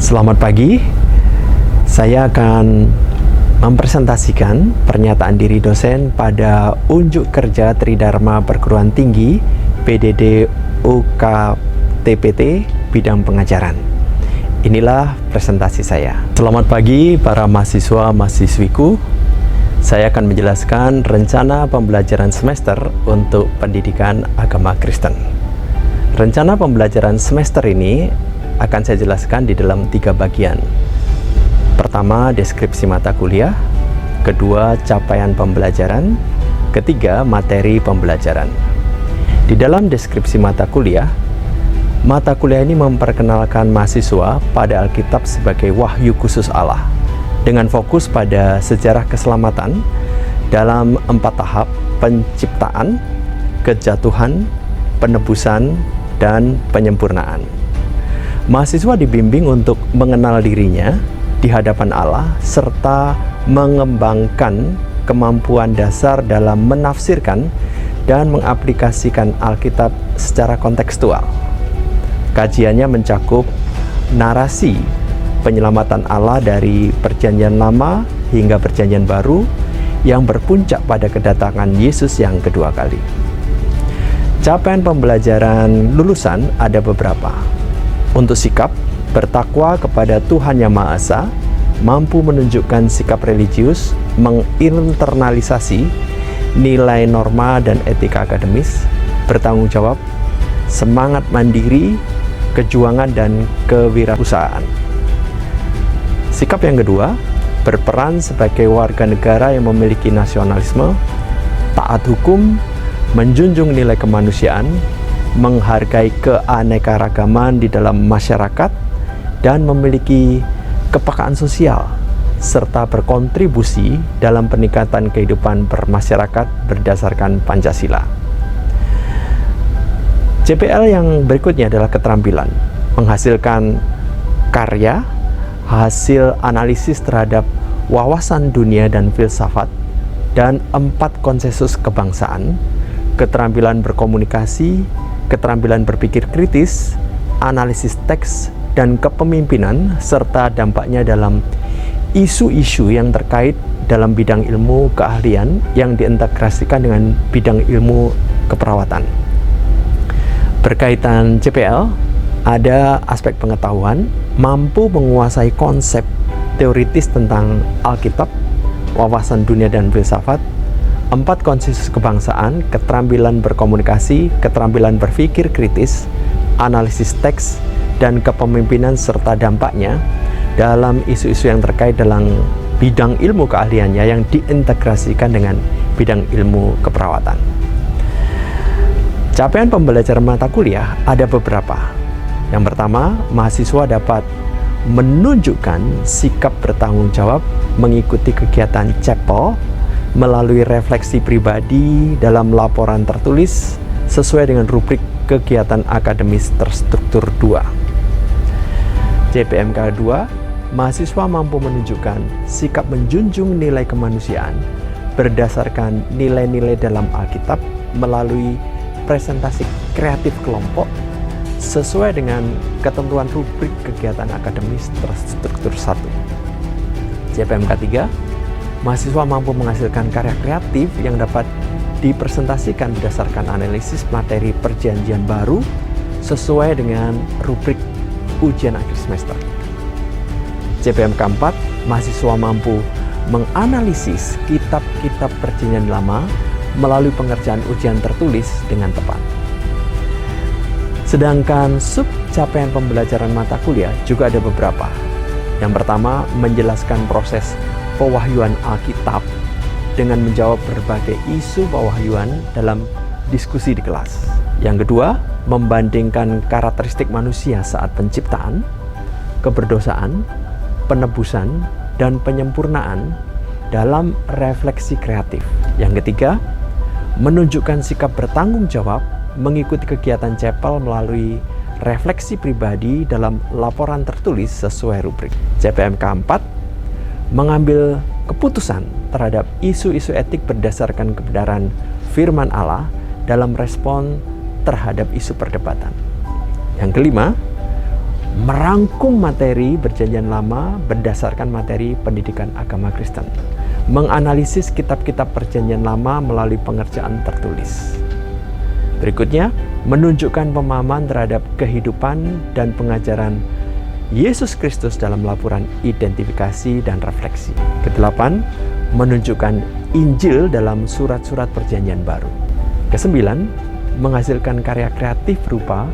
Selamat pagi, saya akan mempresentasikan pernyataan diri dosen pada unjuk kerja Tridharma Perguruan Tinggi PDD UKTPT bidang pengajaran. Inilah presentasi saya. Selamat pagi para mahasiswa-mahasiswiku. Saya akan menjelaskan rencana pembelajaran semester untuk pendidikan agama Kristen. Rencana pembelajaran semester ini akan saya jelaskan di dalam 3 bagian. Pertama, deskripsi mata kuliah. Kedua, capaian pembelajaran. Ketiga, materi pembelajaran. Di dalam deskripsi mata kuliah ini memperkenalkan mahasiswa pada Alkitab sebagai wahyu khusus Allah, dengan fokus pada sejarah keselamatan dalam 4 tahap: penciptaan, kejatuhan, penebusan, dan penyempurnaan. Mahasiswa dibimbing untuk mengenal dirinya di hadapan Allah serta mengembangkan kemampuan dasar dalam menafsirkan dan mengaplikasikan Alkitab secara kontekstual. Kajiannya mencakup narasi penyelamatan Allah dari Perjanjian Lama hingga Perjanjian Baru yang berpuncak pada kedatangan Yesus yang kedua kali. Capaian pembelajaran lulusan ada beberapa. Untuk sikap, bertakwa kepada Tuhan Yang Maha Esa, mampu menunjukkan sikap religius, menginternalisasi nilai norma dan etika akademis, bertanggung jawab, semangat mandiri, kejuangan, dan kewirausahaan. Sikap yang kedua, berperan sebagai warga negara yang memiliki nasionalisme, taat hukum, menjunjung nilai kemanusiaan, menghargai keanekaragaman di dalam masyarakat, dan memiliki kepekaan sosial, serta berkontribusi dalam peningkatan kehidupan bermasyarakat berdasarkan Pancasila. JPL yang berikutnya adalah keterampilan, menghasilkan karya, hasil analisis terhadap wawasan dunia dan filsafat, dan 4 konsensus kebangsaan, keterampilan berkomunikasi, keterampilan berpikir kritis, analisis teks, dan kepemimpinan, serta dampaknya dalam isu-isu yang terkait dalam bidang ilmu keahlian yang diintegrasikan dengan bidang ilmu keperawatan. Berkaitan JPL, ada aspek pengetahuan, mampu menguasai konsep teoritis tentang Alkitab, wawasan dunia dan filsafat, 4 konsensus kebangsaan, keterampilan berkomunikasi, keterampilan berpikir kritis, analisis teks, dan kepemimpinan serta dampaknya dalam isu-isu yang terkait dalam bidang ilmu keahliannya yang diintegrasikan dengan bidang ilmu keperawatan. Capaian pembelajaran mata kuliah ada beberapa. Yang pertama, mahasiswa dapat menunjukkan sikap bertanggung jawab mengikuti kegiatan chapel melalui refleksi pribadi dalam laporan tertulis sesuai dengan rubrik kegiatan akademis terstruktur 2. JPMK 2, mahasiswa mampu menunjukkan sikap menjunjung nilai kemanusiaan berdasarkan nilai-nilai dalam Alkitab melalui presentasi kreatif kelompok sesuai dengan ketentuan rubrik kegiatan akademis terstruktur 1. JPMK 3, mahasiswa mampu menghasilkan karya kreatif yang dapat dipresentasikan berdasarkan analisis materi Perjanjian Baru sesuai dengan rubrik ujian akhir semester. JPMK 4, mahasiswa mampu menganalisis kitab-kitab Perjanjian Lama melalui pengerjaan ujian tertulis dengan tepat. Sedangkan sub capaian pembelajaran mata kuliah juga ada beberapa. Yang pertama, menjelaskan proses pewahyuan Alkitab dengan menjawab berbagai isu pewahyuan dalam diskusi di kelas. Yang kedua, membandingkan karakteristik manusia saat penciptaan, keberdosaan, penebusan, dan penyempurnaan dalam refleksi kreatif. Yang ketiga, menunjukkan sikap bertanggung jawab mengikuti kegiatan chapel melalui refleksi pribadi dalam laporan tertulis sesuai rubrik. JPMK 4, mengambil keputusan terhadap isu-isu etik berdasarkan kebenaran firman Allah dalam respon terhadap isu perdebatan. Yang kelima, merangkum materi Perjanjian Lama berdasarkan materi pendidikan agama Kristen, menganalisis kitab-kitab Perjanjian Lama melalui pengerjaan tertulis. Berikutnya, menunjukkan pemahaman terhadap kehidupan dan pengajaran Yesus Kristus dalam laporan identifikasi dan refleksi. Kedelapan, menunjukkan Injil dalam surat-surat Perjanjian Baru. Kesembilan, menghasilkan karya kreatif berupa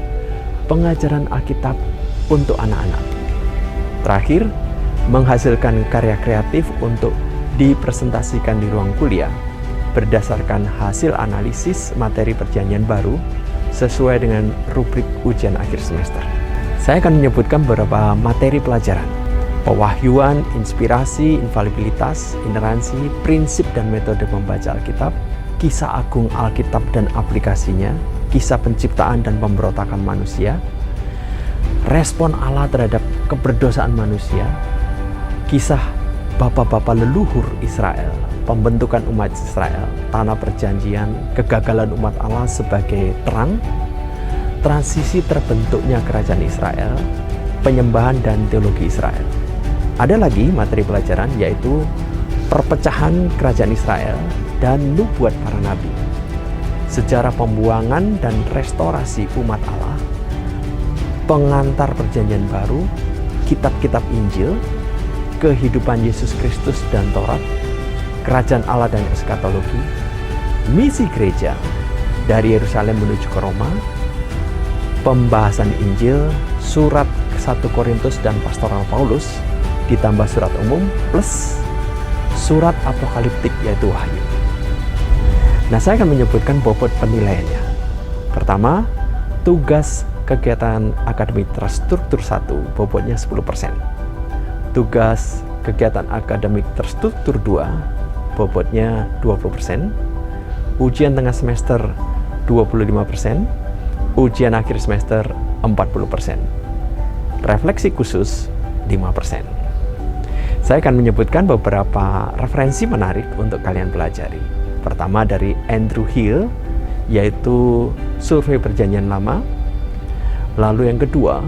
pengajaran Alkitab untuk anak-anak. Terakhir, menghasilkan karya kreatif untuk dipresentasikan di ruang kuliah berdasarkan hasil analisis materi Perjanjian Baru sesuai dengan rubrik ujian akhir semester. Saya akan menyebutkan beberapa materi pelajaran: pewahyuan, inspirasi, infalibilitas, ineransi, prinsip dan metode membaca Alkitab, kisah agung Alkitab dan aplikasinya, kisah penciptaan dan pemberontakan manusia, respon Allah terhadap keberdosaan manusia, kisah bapak-bapak leluhur Israel, pembentukan umat Israel, tanah perjanjian, kegagalan umat Allah sebagai terang, transisi terbentuknya kerajaan Israel, penyembahan dan teologi Israel. Ada lagi materi pelajaran yaitu perpecahan kerajaan Israel dan nubuat para nabi, sejarah pembuangan dan restorasi umat Allah, pengantar Perjanjian Baru, kitab-kitab Injil, kehidupan Yesus Kristus dan Taurat, kerajaan Allah dan eskatologi, misi gereja dari Yerusalem menuju ke Roma, pembahasan Injil, surat 1 Korintus dan pastoral Paulus, ditambah surat umum, plus surat apokaliptik yaitu Wahyu. Nah, saya akan menyebutkan bobot penilaiannya. Pertama, tugas kegiatan akademik terstruktur 1, bobotnya 10%. Tugas kegiatan akademik terstruktur 2, bobotnya 20%. Ujian tengah semester 25%. Ujian akhir semester 40%. Refleksi khusus 5%. Saya akan menyebutkan beberapa referensi menarik untuk kalian pelajari. Pertama dari Andrew Hill, yaitu survei Perjanjian Lama. Lalu yang kedua,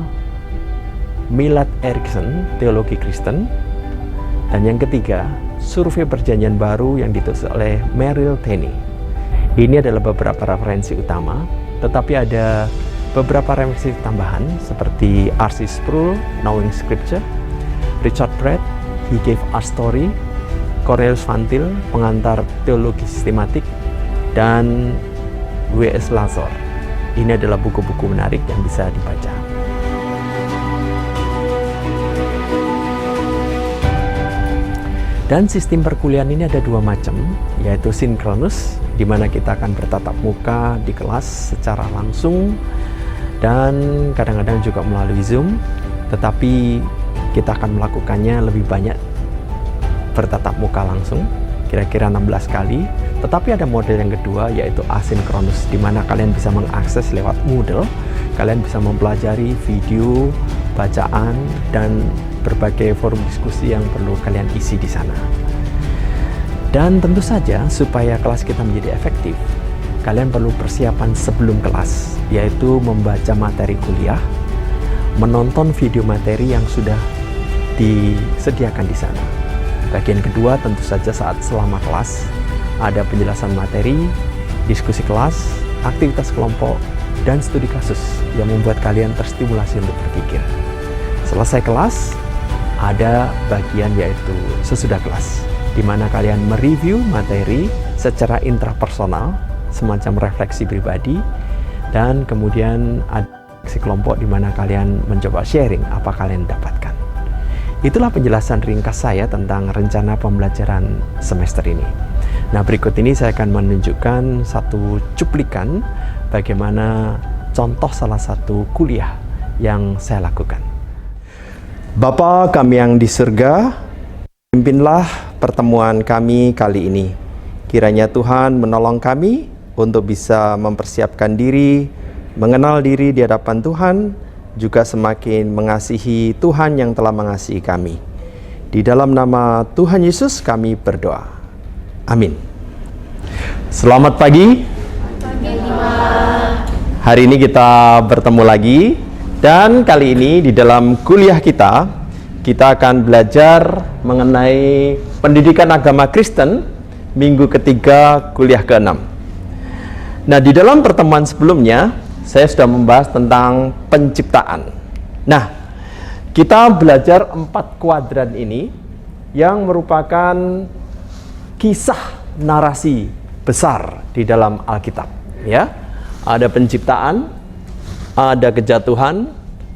Millard Erickson, teologi Kristen. Dan yang ketiga, survei Perjanjian Baru yang ditulis oleh Merrill Tenney. Ini adalah beberapa referensi utama, tetapi ada beberapa referensi tambahan seperti R.C. Sproul, Knowing Scripture, Richard Pratt, He Gave Us Story, Cornelius Van Til, pengantar teologi sistematik, dan W.S. Lazar. Ini adalah buku-buku menarik yang bisa dibaca. Dan sistem perkuliahan ini ada dua macam, yaitu sinkronus, di mana kita akan bertatap muka di kelas secara langsung, dan kadang-kadang juga melalui Zoom, tetapi kita akan melakukannya lebih banyak bertatap muka langsung, kira-kira 16 kali. Tetapi ada model yang kedua, yaitu asinkronus, di mana kalian bisa mengakses lewat Moodle. Kalian bisa mempelajari video, bacaan, dan berbagai forum diskusi yang perlu kalian isi di sana. Dan tentu saja, supaya kelas kita menjadi efektif, kalian perlu persiapan sebelum kelas, yaitu membaca materi kuliah, menonton video materi yang sudah disediakan di sana. Bagian kedua tentu saja saat selama kelas, ada penjelasan materi, diskusi kelas, aktivitas kelompok, dan studi kasus yang membuat kalian terstimulasi untuk berpikir. Selesai kelas, ada bagian yaitu sesudah kelas, di mana kalian mereview materi secara intrapersonal, semacam refleksi pribadi, dan kemudian ada refleksi kelompok di mana kalian mencoba sharing apa kalian dapatkan. Itulah penjelasan ringkas saya tentang rencana pembelajaran semester ini. Nah, berikut ini saya akan menunjukkan satu cuplikan bagaimana contoh salah satu kuliah yang saya lakukan. Bapa kami yang di surga, pimpinlah pertemuan kami kali ini. Kiranya Tuhan menolong kami untuk bisa mempersiapkan diri, mengenal diri di hadapan Tuhan, juga semakin mengasihi Tuhan yang telah mengasihi kami. Di dalam nama Tuhan Yesus kami berdoa. Amin. Selamat pagi. Hari ini kita bertemu lagi Dan kali ini di dalam kuliah kita akan belajar mengenai pendidikan agama Kristen minggu ketiga kuliah ke-6. Nah, di dalam pertemuan sebelumnya saya sudah membahas tentang penciptaan. Nah, kita belajar 4 kuadran ini yang merupakan kisah narasi besar di dalam Alkitab, ya. Ada penciptaan, ada kejatuhan,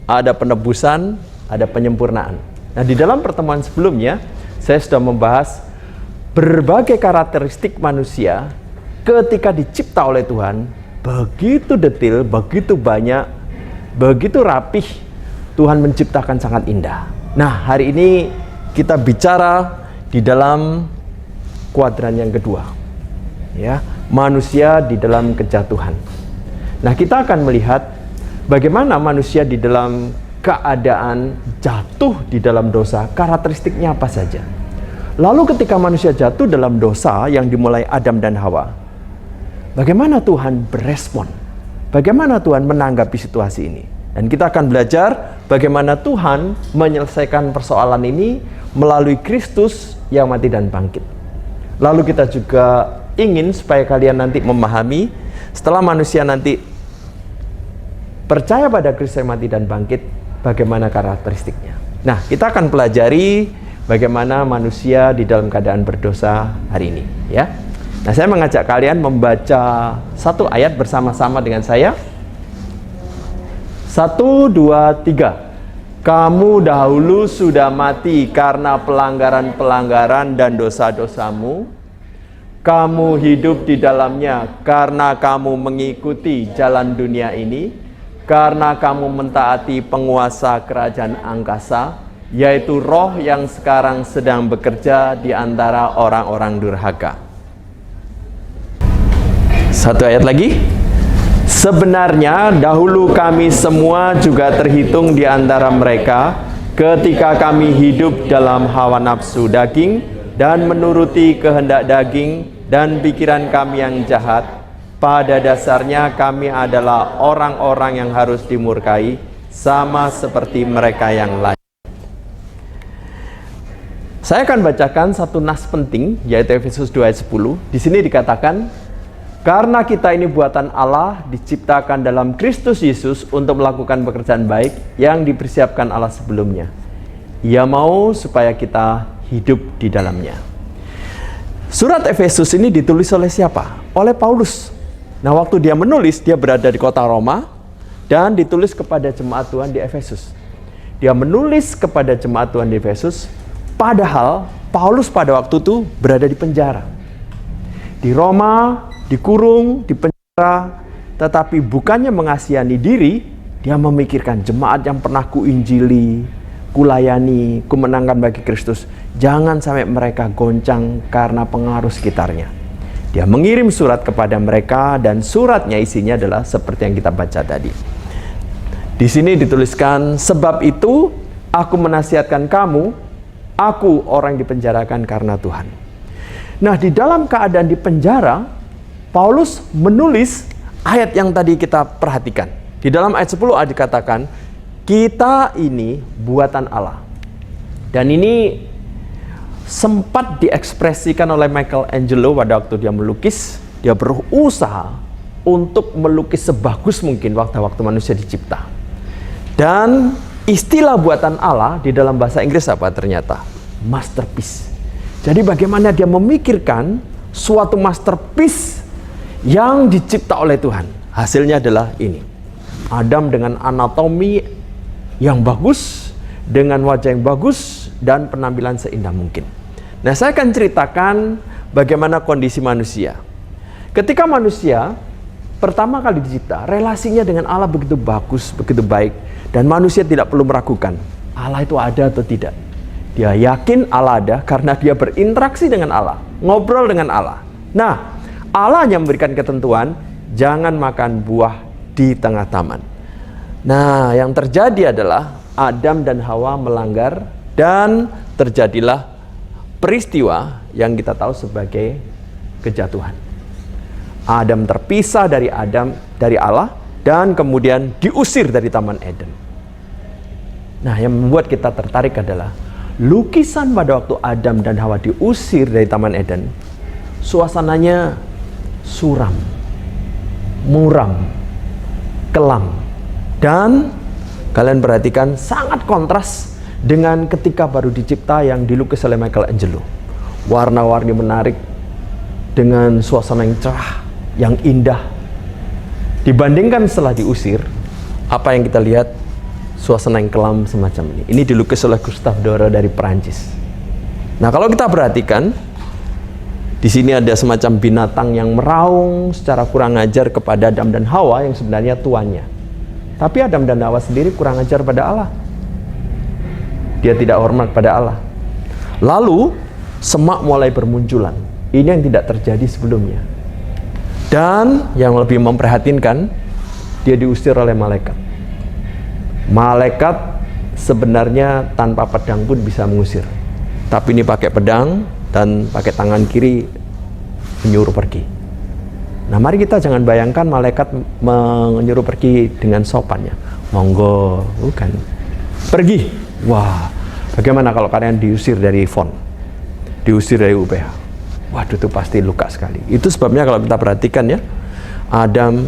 ada penebusan, ada penyempurnaan. Nah, di dalam pertemuan sebelumnya saya sudah membahas berbagai karakteristik manusia ketika dicipta oleh Tuhan, begitu detail, begitu banyak, begitu rapih. Tuhan menciptakan sangat indah. Nah, hari ini kita bicara di dalam kuadran yang kedua, ya, manusia di dalam kejatuhan. Nah, kita akan melihat bagaimana manusia di dalam keadaan jatuh di dalam dosa, karakteristiknya apa saja. Lalu ketika manusia jatuh dalam dosa yang dimulai Adam dan Hawa, bagaimana Tuhan berespon? Bagaimana Tuhan menanggapi situasi ini? Dan kita akan belajar bagaimana Tuhan menyelesaikan persoalan ini melalui Kristus yang mati dan bangkit. Lalu kita juga ingin supaya kalian nanti memahami setelah manusia nanti percaya pada Kristus yang mati dan bangkit, bagaimana karakteristiknya. Nah, kita akan pelajari bagaimana manusia di dalam keadaan berdosa hari ini, ya. Nah, saya mengajak kalian membaca satu ayat bersama-sama dengan saya. 1, 2, 3. Kamu dahulu sudah mati karena pelanggaran-pelanggaran dan dosa-dosamu. Kamu hidup di dalamnya karena kamu mengikuti jalan dunia ini. Karena kamu mentaati penguasa kerajaan angkasa, yaitu roh yang sekarang sedang bekerja di antara orang-orang durhaka. Satu ayat lagi. Sebenarnya dahulu kami semua juga terhitung di antara mereka ketika kami hidup dalam hawa nafsu daging dan menuruti kehendak daging dan pikiran kami yang jahat. Pada dasarnya kami adalah orang-orang yang harus dimurkai, sama seperti mereka yang lain. Saya akan bacakan satu nas penting, yaitu Efesus 2 ayat 10. Di sini dikatakan, karena kita ini buatan Allah, diciptakan dalam Kristus Yesus untuk melakukan pekerjaan baik yang dipersiapkan Allah sebelumnya. Ia mau supaya kita hidup di dalamnya. Surat Efesus ini ditulis oleh siapa? Oleh Paulus. Nah, waktu dia menulis, dia berada di kota Roma dan ditulis kepada jemaat Tuhan di Efesus. Dia menulis kepada jemaat Tuhan di Efesus, padahal Paulus pada waktu itu berada di penjara. Di Roma, dikurung, di penjara, tetapi bukannya mengasihani diri, dia memikirkan jemaat yang pernah kuinjili, kulayani, kumenangkan bagi Kristus. Jangan sampai mereka goncang karena pengaruh sekitarnya. Dia mengirim surat kepada mereka dan suratnya isinya adalah seperti yang kita baca tadi. Di sini dituliskan, sebab itu aku menasihatkan kamu, aku orang dipenjarakan karena Tuhan. Nah, di dalam keadaan di penjara, Paulus menulis ayat yang tadi kita perhatikan. Di dalam ayat 10 ada dikatakan, kita ini buatan Allah. Dan ini sempat diekspresikan oleh Michelangelo pada waktu dia melukis. Dia berusaha untuk melukis sebagus mungkin waktu manusia dicipta. Dan istilah buatan Allah di dalam bahasa Inggris apa ternyata? Masterpiece. Jadi bagaimana dia memikirkan suatu masterpiece yang dicipta oleh Tuhan. Hasilnya adalah ini. Adam dengan anatomi yang bagus, dengan wajah yang bagus, dan penampilan seindah mungkin. Nah, saya akan ceritakan bagaimana kondisi manusia. Ketika manusia pertama kali dicipta, relasinya dengan Allah begitu bagus, begitu baik, dan manusia tidak perlu meragukan Allah itu ada atau tidak. Dia yakin Allah ada karena dia berinteraksi dengan Allah, ngobrol dengan Allah. Nah, Allah yang memberikan ketentuan, jangan makan buah di tengah taman. Nah, yang terjadi adalah Adam dan Hawa melanggar dan terjadilah peristiwa yang kita tahu sebagai kejatuhan. Adam terpisah dari Allah dan kemudian diusir dari Taman Eden. Nah, yang membuat kita tertarik adalah lukisan pada waktu Adam dan Hawa diusir dari Taman Eden. Suasananya suram, muram, kelam. Dan kalian perhatikan sangat kontras dengan ketika baru dicipta yang dilukis oleh Michelangelo. Warna-warni menarik dengan suasana yang cerah, yang indah. Dibandingkan setelah diusir, apa yang kita lihat? Suasana yang kelam semacam ini. Ini dilukis oleh Gustave Doré dari Perancis. Nah, kalau kita perhatikan, di sini ada semacam binatang yang meraung secara kurang ajar kepada Adam dan Hawa yang sebenarnya tuannya. Tapi Adam dan Hawa sendiri kurang ajar pada Allah. Dia tidak hormat pada Allah. Lalu, semak mulai bermunculan. Ini yang tidak terjadi sebelumnya. Dan yang lebih memprihatinkan, dia diusir oleh malaikat. Malaikat sebenarnya tanpa pedang pun bisa mengusir. Tapi ini pakai pedang dan pakai tangan kiri menyuruh pergi. Nah, mari kita jangan bayangkan malaikat menyuruh pergi dengan sopannya. Monggo, bukan. Pergi. Wah, bagaimana kalau kalian diusir dari FON? Diusir dari UPH? Waduh, itu pasti luka sekali. Itu sebabnya kalau kita perhatikan ya, Adam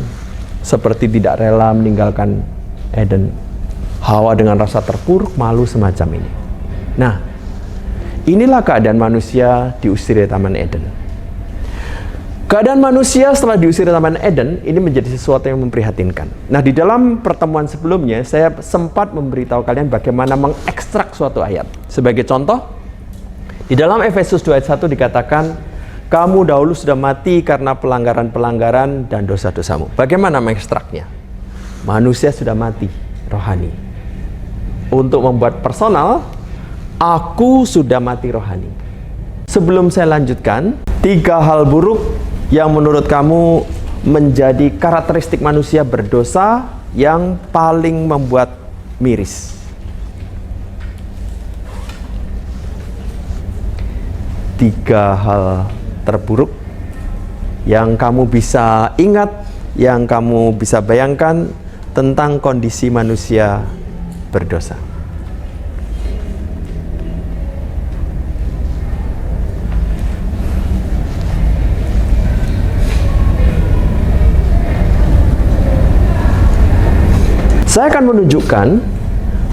seperti tidak rela meninggalkan Eden. Hawa dengan rasa terpuruk, malu semacam ini. Nah, inilah keadaan manusia diusir dari Taman Eden. Keadaan manusia setelah diusir dari Taman Eden ini menjadi sesuatu yang memprihatinkan. Nah, di dalam pertemuan sebelumnya saya sempat memberitahu kalian bagaimana mengekstrak suatu ayat. Sebagai contoh, di dalam Efesus 2 ayat 1 dikatakan, kamu dahulu sudah mati karena pelanggaran-pelanggaran dan dosa-dosamu. Bagaimana mengekstraknya? Manusia sudah mati rohani. Untuk membuat personal, aku sudah mati rohani. Sebelum saya lanjutkan, 3 hal buruk yang menurut kamu menjadi karakteristik manusia berdosa yang paling membuat miris. 3 hal terburuk yang kamu bisa ingat, yang kamu bisa bayangkan tentang kondisi manusia berdosa. Saya akan menunjukkan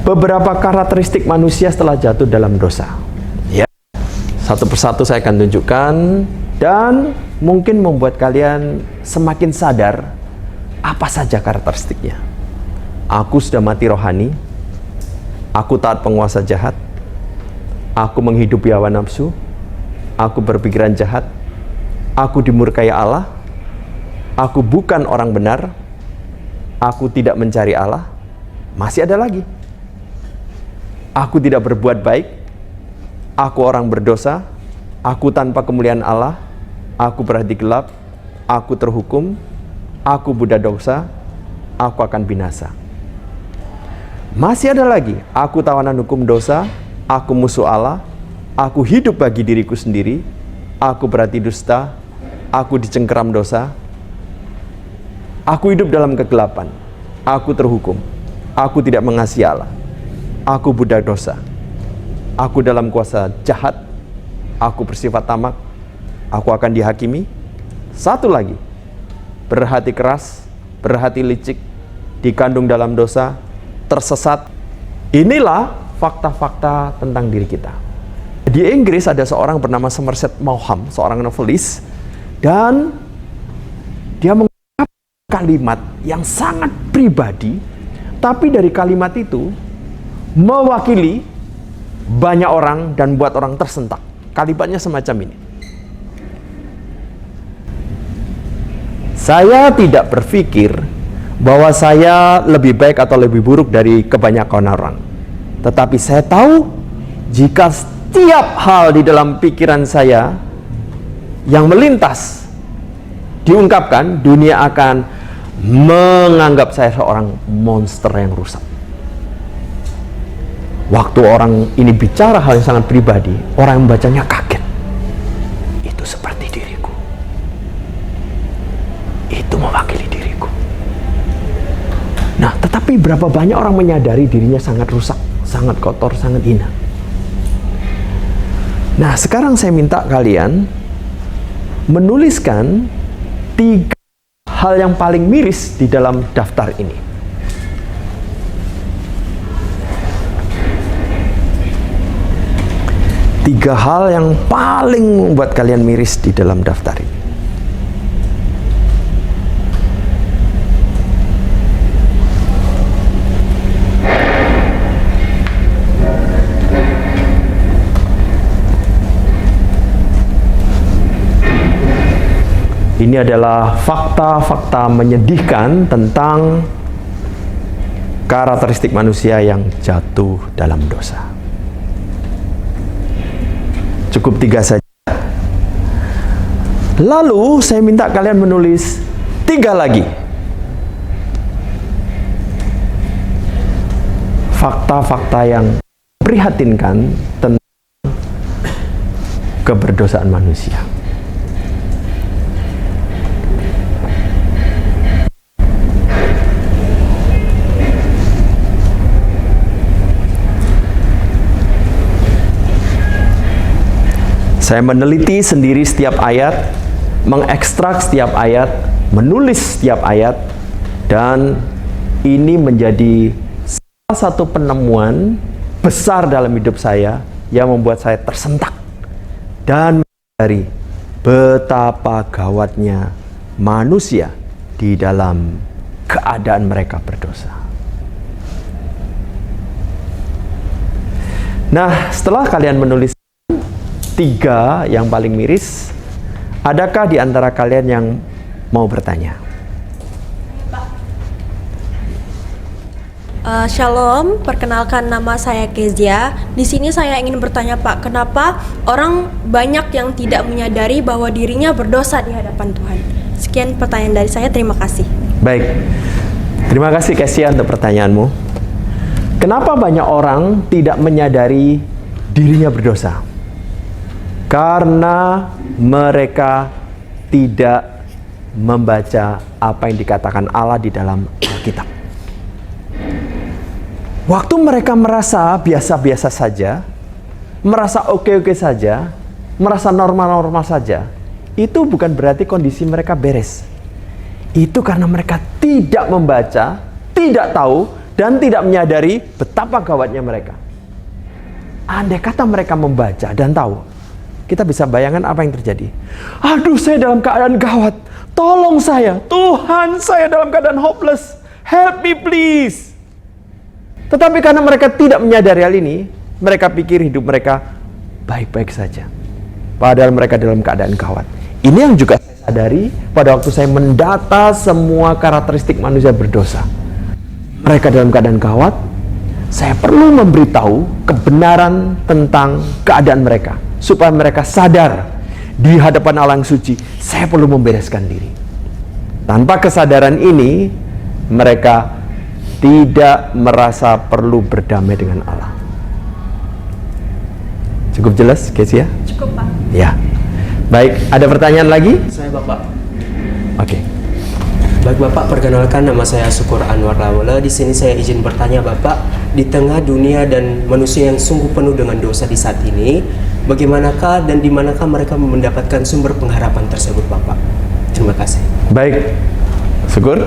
beberapa karakteristik manusia setelah jatuh dalam dosa. Ya, satu persatu saya akan tunjukkan dan mungkin membuat kalian semakin sadar apa saja karakteristiknya. Aku sudah mati rohani. Aku taat penguasa jahat. Aku menghidupi hawa nafsu. Aku berpikiran jahat. Aku dimurkai Allah. Aku bukan orang benar. Aku tidak mencari Allah. Masih ada lagi. Aku tidak berbuat baik. Aku orang berdosa. Aku tanpa kemuliaan Allah. Aku berhati gelap. Aku terhukum. Aku budak dosa. Aku akan binasa. Masih ada lagi. Aku tawanan hukum dosa. Aku musuh Allah. Aku hidup bagi diriku sendiri. Aku berhati dusta. Aku dicengkeram dosa. Aku hidup dalam kegelapan. Aku terhukum. Aku tidak mengasihi Allah. Aku budak dosa. Aku dalam kuasa jahat. Aku bersifat tamak. Aku akan dihakimi. Satu lagi. Berhati keras, berhati licik, dikandung dalam dosa, tersesat. Inilah fakta-fakta tentang diri kita. Di Inggris ada seorang bernama Somerset Maugham, seorang novelis, dan dia mengungkapkan kalimat yang sangat pribadi, tapi dari kalimat itu mewakili banyak orang dan buat orang tersentak. Kalimatnya semacam ini. Saya tidak berpikir bahwa saya lebih baik atau lebih buruk dari kebanyakan orang. Tetapi saya tahu jika setiap hal di dalam pikiran saya yang melintas diungkapkan, dunia akan menganggap saya seorang monster yang rusak. Waktu orang ini bicara hal yang sangat pribadi, orang yang membacanya kaget. Itu seperti diriku. Itu mewakili diriku. Nah, tetapi berapa banyak orang menyadari dirinya sangat rusak, sangat kotor, sangat hina. Nah, sekarang saya minta kalian menuliskan 3 hal yang paling miris di dalam daftar ini. Tiga hal yang paling membuat kalian miris di dalam daftar ini. Ini adalah fakta-fakta menyedihkan tentang karakteristik manusia yang jatuh dalam dosa. Cukup 3 saja. Lalu saya minta kalian menulis 3 lagi. Fakta-fakta yang memprihatinkan tentang keberdosaan manusia. Saya meneliti sendiri setiap ayat, mengekstrak setiap ayat, menulis setiap ayat, dan ini menjadi salah satu penemuan besar dalam hidup saya yang membuat saya tersentak dan menyadari betapa gawatnya manusia di dalam keadaan mereka berdosa. Nah, setelah kalian menulis 3 yang paling miris, adakah di antara kalian yang mau bertanya? Shalom, perkenalkan nama saya Kezia. Di sini saya ingin bertanya Pak, kenapa orang banyak yang tidak menyadari bahwa dirinya berdosa di hadapan Tuhan? Sekian pertanyaan dari saya, terima kasih. Baik, terima kasih Kezia untuk pertanyaanmu. Kenapa banyak orang tidak menyadari dirinya berdosa? Karena mereka tidak membaca apa yang dikatakan Allah di dalam Alkitab. Waktu mereka merasa biasa-biasa saja, merasa oke-oke saja, merasa normal-normal saja, itu bukan berarti kondisi mereka beres. Itu karena mereka tidak membaca, tidak tahu, dan tidak menyadari betapa gawatnya mereka. Andai kata mereka membaca dan tahu, kita bisa bayangkan apa yang terjadi. Aduh, saya dalam keadaan gawat. Tolong saya. Tuhan, saya dalam keadaan hopeless. Help me please. Tetapi karena mereka tidak menyadari hal ini, mereka pikir hidup mereka baik-baik saja. Padahal mereka dalam keadaan gawat. Ini yang juga saya sadari pada waktu saya mendata semua karakteristik manusia berdosa. Mereka dalam keadaan gawat. Saya perlu memberitahu kebenaran tentang keadaan mereka, supaya mereka sadar di hadapan Allah yang suci, saya perlu membereskan diri. Tanpa kesadaran ini, mereka tidak merasa perlu berdamai dengan Allah. Cukup jelas, Kezia? Cukup Pak. Ya. Baik, ada pertanyaan lagi? Saya Bapak. Oke. Baik Bapak, perkenalkan nama saya Syukur Anwar Lawala. Di sini saya izin bertanya Bapak, di tengah dunia dan manusia yang sungguh penuh dengan dosa di saat ini, bagaimanakah dan di manakah mereka mendapatkan sumber pengharapan tersebut Bapak? Terima kasih. Baik, Syukur.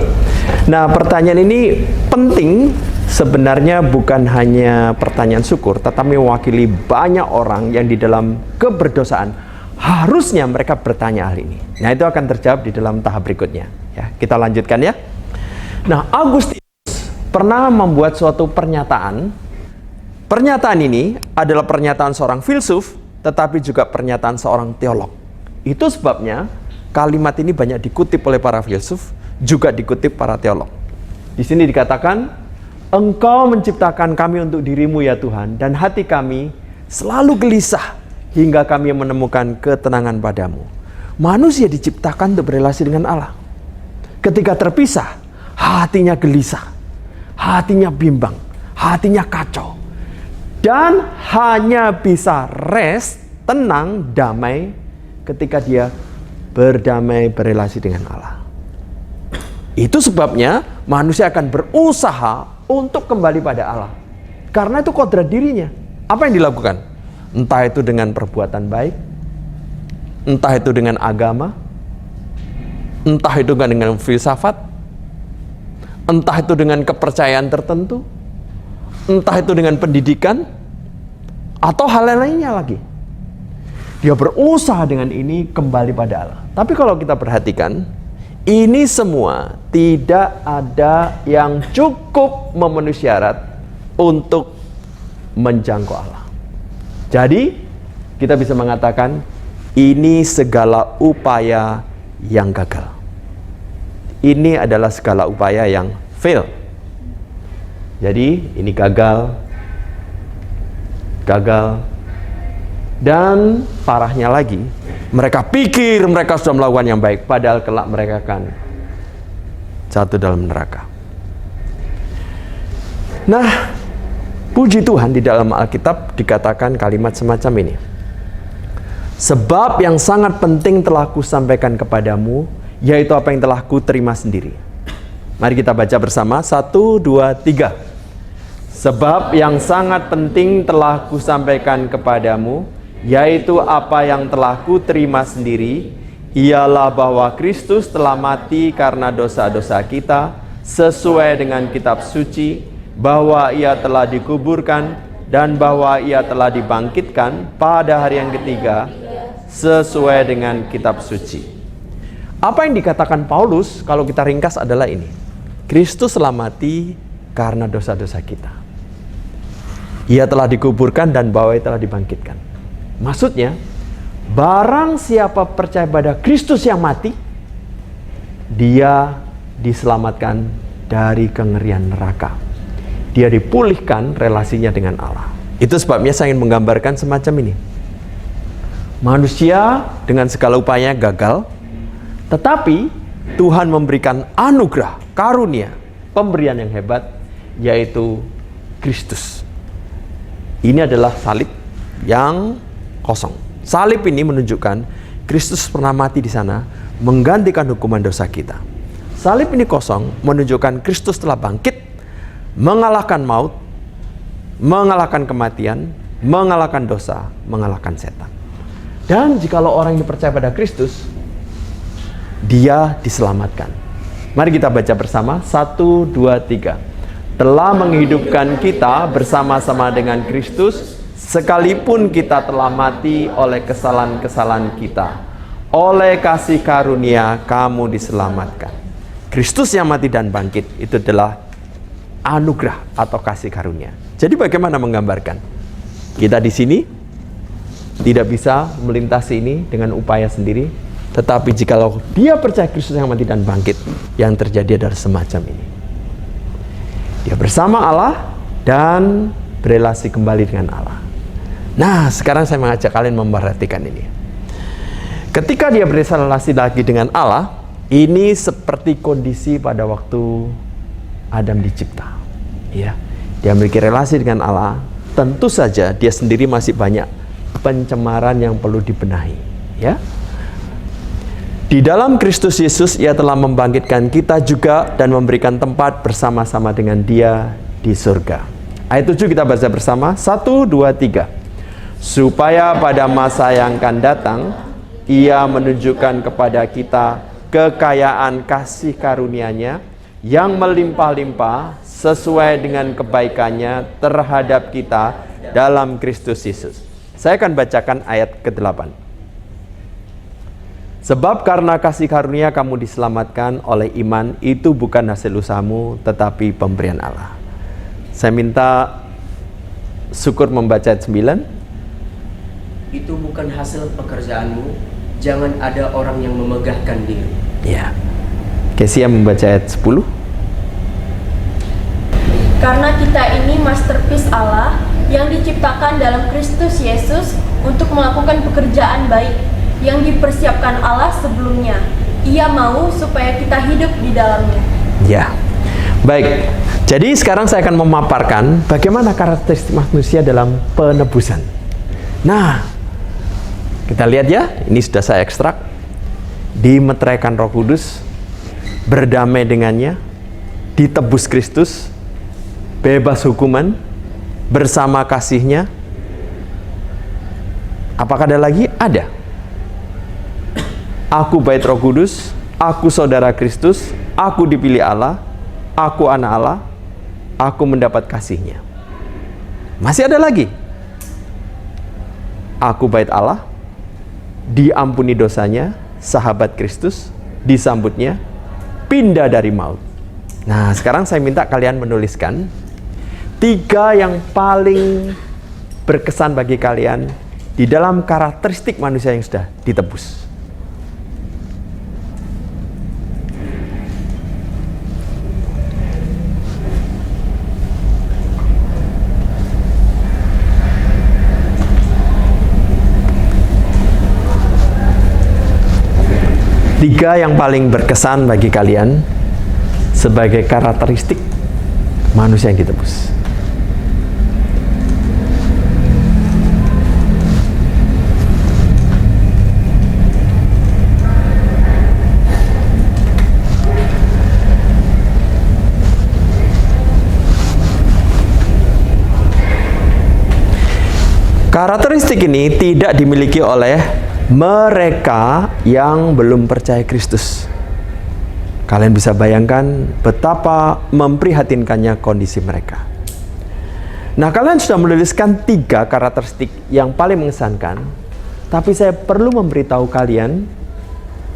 Nah, pertanyaan ini penting. Sebenarnya bukan hanya pertanyaan Syukur, tetapi mewakili banyak orang yang di dalam keberdosaan. Harusnya mereka bertanya hal ini. Nah, itu akan terjawab di dalam tahap berikutnya. Ya, kita lanjutkan ya. Nah, Agustinus pernah membuat suatu pernyataan. Pernyataan ini adalah pernyataan seorang filsuf, tetapi juga pernyataan seorang teolog. Itu sebabnya kalimat ini banyak dikutip oleh para filsuf, juga dikutip para teolog. Di sini dikatakan, Engkau menciptakan kami untuk dirimu ya Tuhan, dan hati kami selalu gelisah hingga kami menemukan ketenangan padamu. Manusia diciptakan untuk berelasi dengan Allah. Ketika terpisah, hatinya gelisah, hatinya bimbang, hatinya kacau. Dan hanya bisa rest, tenang, damai ketika dia berdamai, berelasi dengan Allah. Itu sebabnya manusia akan berusaha untuk kembali pada Allah. Karena itu kodrat dirinya. Apa yang dilakukan? Entah itu dengan perbuatan baik, entah itu dengan agama, entah itu dengan filsafat, entah itu dengan kepercayaan tertentu, entah itu dengan pendidikan, atau hal lainnya lagi. Dia berusaha dengan ini kembali pada Allah. Tapi kalau kita perhatikan, ini semua tidak ada yang cukup memenuhi syarat untuk menjangkau Allah. Jadi, kita bisa mengatakan ini segala upaya yang gagal. Ini adalah segala upaya yang fail. Jadi, ini gagal, dan parahnya lagi, mereka pikir mereka sudah melakukan yang baik, padahal kelak mereka akan jatuh dalam neraka. Nah, puji Tuhan di dalam Alkitab dikatakan kalimat semacam ini. Sebab yang sangat penting telah kusampaikan kepadamu, yaitu apa yang telah kuterima sendiri. Mari kita baca bersama, 1, 2, 3. Sebab yang sangat penting telah kusampaikan kepadamu, yaitu apa yang telah kuterima sendiri, ialah bahwa Kristus telah mati karena dosa-dosa kita, sesuai dengan kitab suci, bahwa ia telah dikuburkan, dan bahwa ia telah dibangkitkan pada hari yang ketiga, sesuai dengan kitab suci. Apa yang dikatakan Paulus, kalau kita ringkas adalah ini. Kristus telah mati karena dosa-dosa kita. Ia telah dikuburkan dan bahwa ia telah dibangkitkan. Maksudnya, barang siapa percaya pada Kristus yang mati, dia diselamatkan dari kengerian neraka. Dia dipulihkan relasinya dengan Allah. Itu sebabnya saya ingin menggambarkan semacam ini. Manusia dengan segala upaya gagal, tetapi Tuhan memberikan anugerah, karunia, pemberian yang hebat, yaitu Kristus. Ini adalah salib yang kosong. Salib ini menunjukkan Kristus pernah mati di sana, menggantikan hukuman dosa kita. Salib ini kosong menunjukkan Kristus telah bangkit, mengalahkan maut, mengalahkan kematian, mengalahkan dosa, mengalahkan setan. Dan jikalau orang yang percaya pada Kristus, dia diselamatkan. Mari kita baca bersama, 1, 2, 3. Telah menghidupkan kita bersama-sama dengan Kristus, sekalipun kita telah mati oleh kesalahan-kesalahan kita. Oleh kasih karunia kamu diselamatkan. Kristus yang mati dan bangkit itu adalah anugerah atau kasih karunia. Jadi bagaimana menggambarkan? Kita di sini tidak bisa melintasi ini dengan upaya sendiri, tetapi jikalau dia percaya Kristus yang mati dan bangkit, yang terjadi adalah semacam ini. Dia bersama Allah dan berelasi kembali dengan Allah. Nah, sekarang saya mengajak kalian memperhatikan ini. Ketika dia berelasi lagi dengan Allah, ini seperti kondisi pada waktu Adam dicipta. Ya, dia memiliki relasi dengan Allah. Tentu saja dia sendiri masih banyak pencemaran yang perlu dibenahi. Ya, di dalam Kristus Yesus ia telah membangkitkan kita juga dan memberikan tempat bersama-sama dengan Dia di surga. Ayat 7 kita baca bersama, 1, 2, 3. Supaya pada masa yang akan datang, ia menunjukkan kepada kita kekayaan kasih karunia-Nya yang melimpah-limpah sesuai dengan kebaikannya terhadap kita dalam Kristus Yesus. Saya akan bacakan ayat ke-8. Sebab karena kasih karunia kamu diselamatkan oleh iman, itu bukan hasil usahamu, tetapi pemberian Allah. Saya minta Syukur membaca ayat 9. Itu bukan hasil pekerjaanmu, jangan ada orang yang memegahkan diri. Ya. Kesia membaca ayat 10. Karena kita ini masterpiece Allah yang diciptakan dalam Kristus Yesus untuk melakukan pekerjaan baik yang dipersiapkan Allah sebelumnya. Ia mau supaya kita hidup di dalamnya. Ya. Baik. Jadi sekarang saya akan memaparkan bagaimana karakteristik manusia dalam penebusan. Nah, kita lihat ya, ini sudah saya ekstrak. Dimeteraikan Roh Kudus, berdamai dengannya, ditebus Kristus, bebas hukuman, bersama kasih-Nya. Apakah ada lagi? Ada. Aku bait Roh Kudus, aku saudara Kristus, aku dipilih Allah, aku anak Allah, aku mendapat kasih-Nya. Masih ada lagi. Aku bait Allah, diampuni dosanya, sahabat Kristus, disambutnya, pindah dari maut. Nah, sekarang saya minta kalian menuliskan 3 yang paling berkesan bagi kalian di dalam karakteristik manusia yang sudah ditebus. Tiga yang paling berkesan bagi kalian sebagai karakteristik manusia yang ditebus. Karakteristik ini tidak dimiliki oleh mereka yang belum percaya Kristus. Kalian bisa bayangkan betapa memprihatinkannya kondisi mereka. Nah, kalian sudah menuliskan 3 karakteristik yang paling mengesankan, tapi saya perlu memberitahu kalian,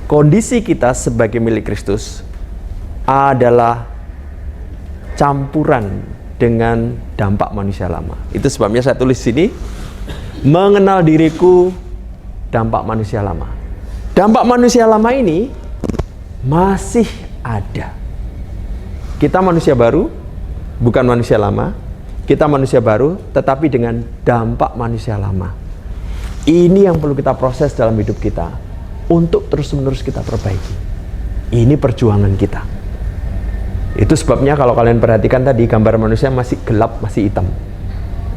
kondisi kita sebagai milik Kristus adalah campuran dengan dampak manusia lama. Itu sebabnya saya tulis sini, mengenal diriku, dampak manusia lama. Dampak manusia lama ini masih ada. Kita manusia baru, bukan manusia lama. Kita manusia baru, tetapi dengan dampak manusia lama. Ini yang perlu kita proses dalam hidup kita, untuk terus-menerus kita perbaiki. Ini perjuangan kita. Itu sebabnya kalau kalian perhatikan tadi, gambar manusia masih gelap, masih hitam.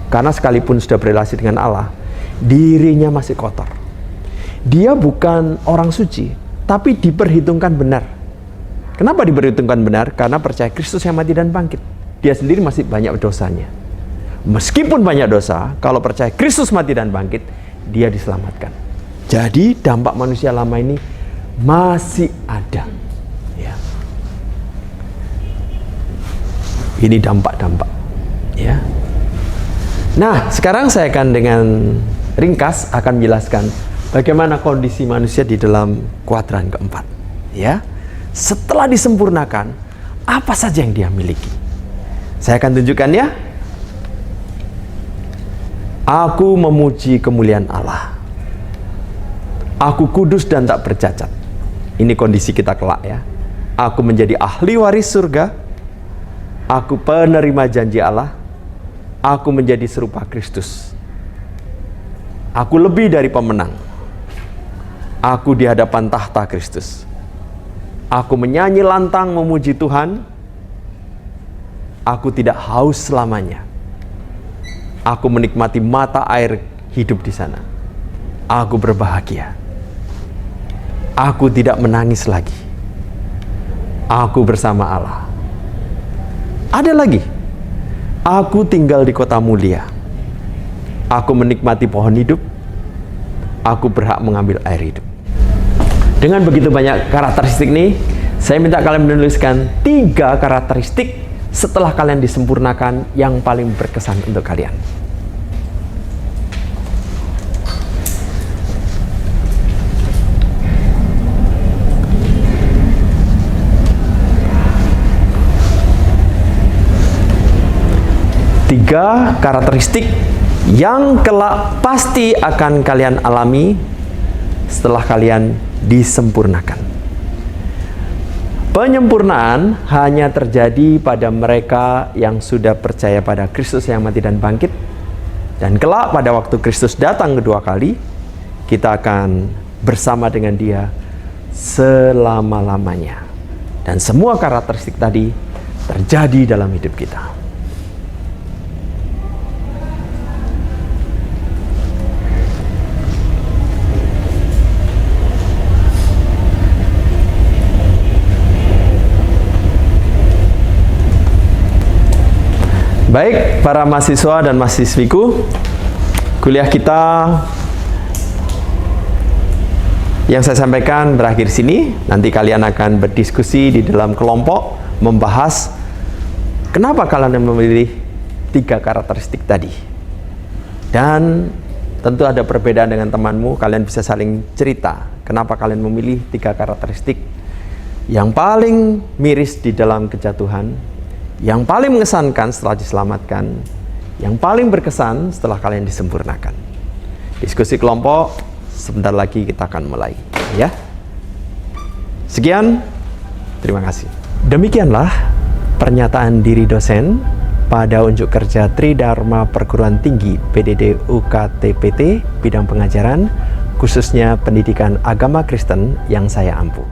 Karena sekalipun sudah berrelasi dengan Allah, dirinya masih kotor. Dia bukan orang suci, tapi diperhitungkan benar. Kenapa diperhitungkan benar? Karena percaya Kristus yang mati dan bangkit. Dia sendiri masih banyak dosanya. Meskipun banyak dosa, kalau percaya Kristus mati dan bangkit, dia diselamatkan. Jadi dampak manusia lama ini masih ada. Ya. Ini dampak-dampak. Ya. Nah, sekarang saya akan dengan ringkas akan menjelaskan bagaimana kondisi manusia di dalam kuadran keempat. Ya, setelah disempurnakan, apa saja yang dia miliki? Saya akan tunjukkan ya. Aku memuji kemuliaan Allah. Aku kudus dan tak bercacat. Ini kondisi kita kelak ya. Aku menjadi ahli waris surga. Aku penerima janji Allah. Aku menjadi serupa Kristus. Aku lebih dari pemenang. Aku di hadapan tahta Kristus. Aku menyanyi lantang memuji Tuhan. Aku tidak haus selamanya. Aku menikmati mata air hidup di sana. Aku berbahagia. Aku tidak menangis lagi. Aku bersama Allah. Ada lagi. Aku tinggal di kota mulia. Aku menikmati pohon hidup. Aku berhak mengambil air hidup. Dengan begitu banyak karakteristik ini, saya minta kalian menuliskan 3 karakteristik setelah kalian disempurnakan yang paling berkesan untuk kalian. Tiga karakteristik yang kelak pasti akan kalian alami setelah kalian disempurnakan. Penyempurnaan hanya terjadi pada mereka yang sudah percaya pada Kristus yang mati dan bangkit. Dan kelak pada waktu Kristus datang kedua kali, kita akan bersama dengan Dia selama-lamanya. Dan semua karakteristik tadi terjadi dalam hidup kita. Baik, para mahasiswa dan mahasiswiku, kuliah kita yang saya sampaikan berakhir sini. Nanti kalian akan berdiskusi di dalam kelompok, membahas kenapa kalian memilih 3 karakteristik tadi. Dan tentu ada perbedaan dengan temanmu, kalian bisa saling cerita kenapa kalian memilih 3 karakteristik yang paling miris di dalam kejatuhan, yang paling mengesankan setelah diselamatkan, yang paling berkesan setelah kalian disempurnakan. Diskusi kelompok sebentar lagi kita akan mulai, ya. Sekian, terima kasih. Demikianlah pernyataan diri dosen pada unjuk kerja Tridharma Perguruan Tinggi PDD UKT PT bidang pengajaran, khususnya pendidikan agama Kristen yang saya ampu.